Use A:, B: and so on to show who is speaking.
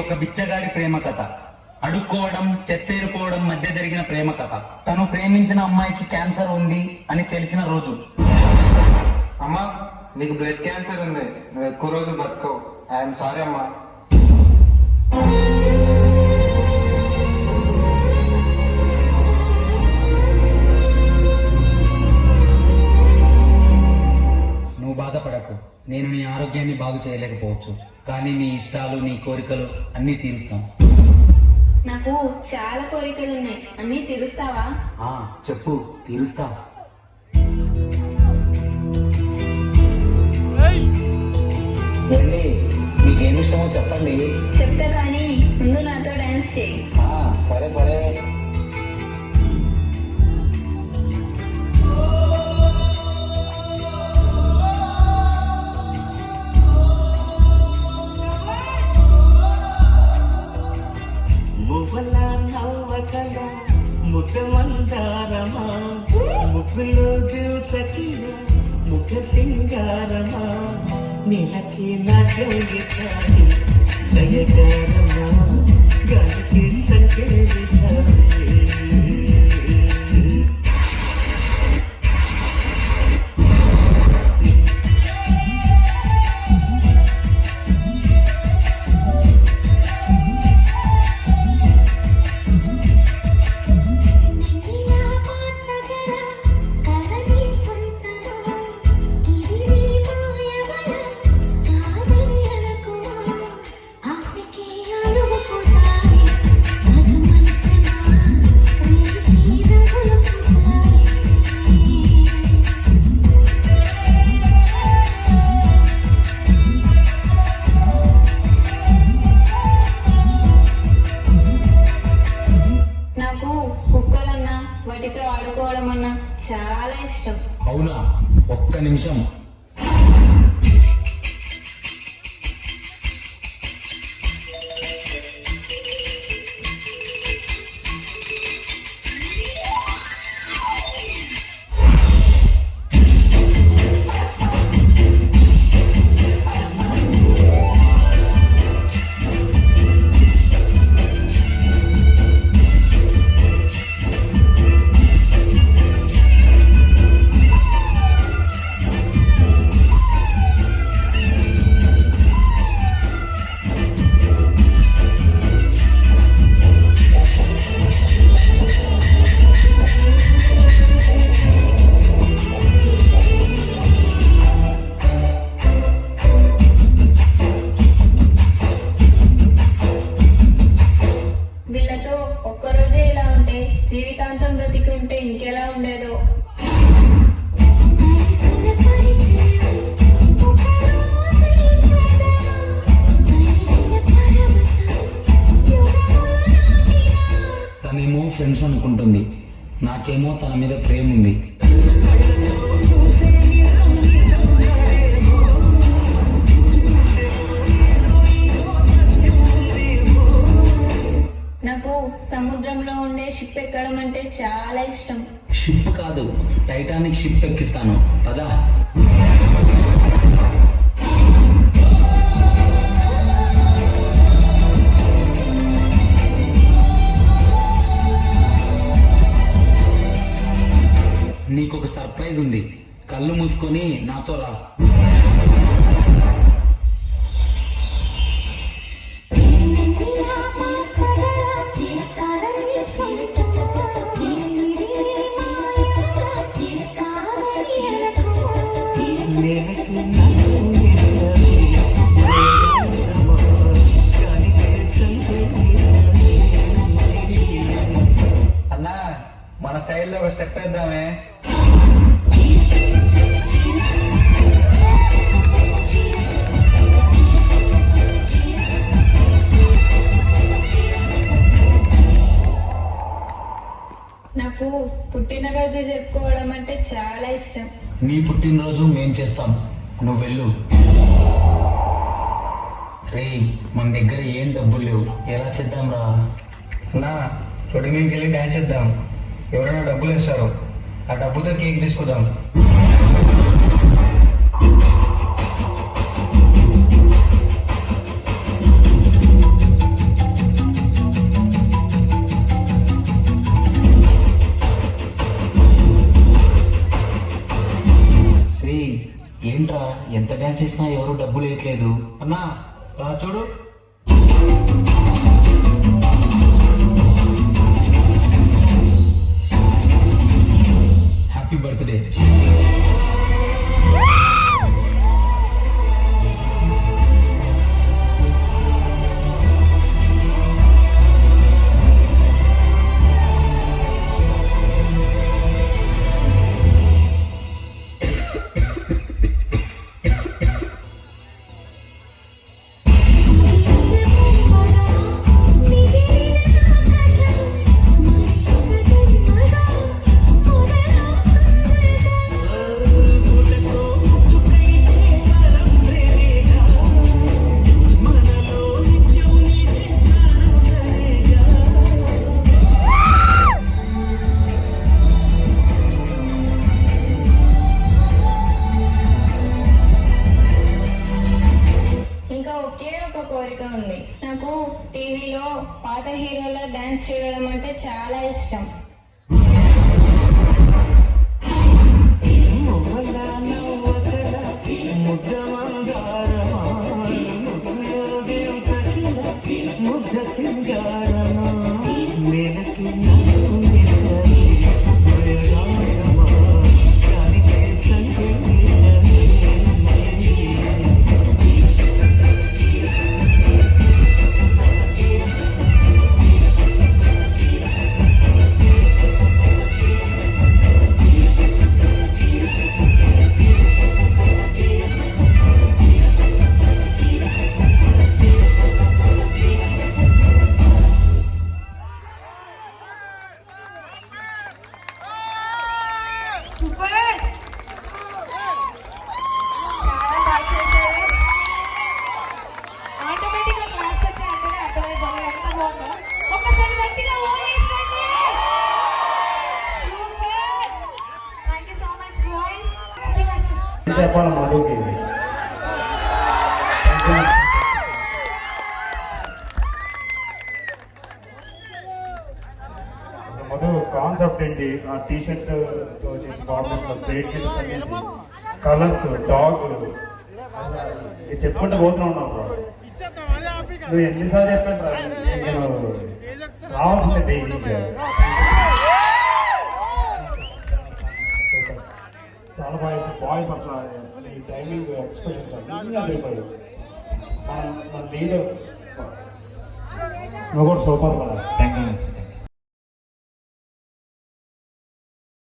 A: ఒక బిచ్చగాడి ప్రేమ కథ. అడుక్కోవడం, చెత్తేరుకోవడం మధ్య జరిగిన ప్రేమ కథ. తను ప్రేమించిన అమ్మాయికి క్యాన్సర్ ఉంది అని తెలిసిన రోజు.
B: అమ్మా, నీకు బ్లడ్ క్యాన్సర్ ఉంది, నువ్వు ఎక్కువ రోజులు బతకవు. ఐఎమ్ సారీ అమ్మా.
A: నువ్వు బాధపడకు. నేను నీ ఆరోగ్యాన్ని బాగు చేయలేకపోవచ్చు, కానీ నీ ఇష్టాలు, నీ కోరికలు అన్నీ తీరుస్తాను.
C: నాకు చాలా కోరికలు ఉన్నాయి, అన్నీ తీరుస్తావా?
A: చెప్పు, తీరుస్తా. ఏంటి, మీకేమి ఇష్టమో చెప్పండి.
C: చెప్తా కానీ ముందు నాతో డాన్స్ చేయి.
A: సరే సరే.
D: మువ్వల నవ్వకల ముఖమందారమా, ముగ్గులు దిల్సకిల ముఖ సింగారమా, నీలకి నాట్యం గిటారి జయగారమా, గాలికి సంకేశాలి.
C: నాకు కుక్కలన్నా వాటితో ఆడుకోవడం అన్నా చాలా ఇష్టం.
A: అవునా? ఒక్క నిమిషం.
C: వీళ్ళతో ఒక్కరోజే ఇలా ఉంటే జీవితాంతం బ్రతికి ఉంటే ఇంకెలా ఉండేదో.
A: తనేమో ఫ్రెండ్స్ అనుకుంటుంది, నాకేమో తన మీద ప్రేమ ఉంది.
C: నాకు సముద్రంలో ఉండే షిప్ ఎక్కడం అంటే చాలా ఇష్టం.
A: షిప్ కాదు, టైటానిక్ షిప్ ఎక్కిస్తాను, పదా. నీకొక సర్ప్రైజ్ ఉంది, కళ్ళు మూసుకొని నాతో రా.
B: అన్నా, మన స్టైల్లో ఒక స్టెప్ వేద్దామే.
C: నాకు పుట్టినరోజు జరుపుకోవడం అంటే చాలా ఇష్టం.
A: నీ పుట్టినరోజు మేం చేస్తాం, నువ్వు వెళ్ళు. రేయ్, మన దగ్గర ఏం డబ్బులు లేవు, ఎలా చేద్దాం రా?
B: అన్నా, రోడ్డు మీదకి వెళ్ళి డ్యాన్స్ చేద్దాం. ఎవరైనా డబ్బులు ఇస్తారు, ఆ డబ్బుతో కేక్ తీసుకుందాం.
A: ఏంట్రా ఎంత డాన్స్ చేసినా ఎవరు డబ్బులు వేయట్లేదు.
B: అన్నా అలా చూడు.
A: Happy birthday.
C: ఇంకా ఒకే ఒక కోరిక ఉంది. నాకు టీవీలో పాత హీరోల డాన్స్ చూడడం అంటే చాలా ఇష్టం.
D: మువ్వల నవ్వకల ముద్ద మందారమా ముద్దులో దిల్చకిల ముద్ద సింగారమా మేలకి నాకు నిద్రని వేగాయమా కాలికే సంగీతమే.
E: సూపర్, చాలా బాగా చేశారు. ఆటోమేటిక్ గా క్లాప్స్ వచ్చాయంటేనే అర్థమైపోయింది ఎంత బాగుందో. ఒక్కసారి గట్టిగా ఓయేసుకోండి. Super, thank you so much boys.
F: చెప్పాలి మధుకి. మధు కాన్సెప్ట్ ఏంటి? ఆ టీ షర్ట్ కలర్స్ డాగ్ ఇది చెప్పుకుంటూ పోతూనే ఉన్నావు బ్రో. నువ్వు ఎన్నిసార్లు చెప్పాను రా, నేను రావాల్సిందే డైలీ. చాలా బాగా బాయ్స్ అసలు ఈ టైమింగ్ ఎక్స్ప్రెషన్స్ అన్నీ అదిరిపోయాయి. మన లీడర్ నువ్వు కూడా సూపర్.
A: Thank you.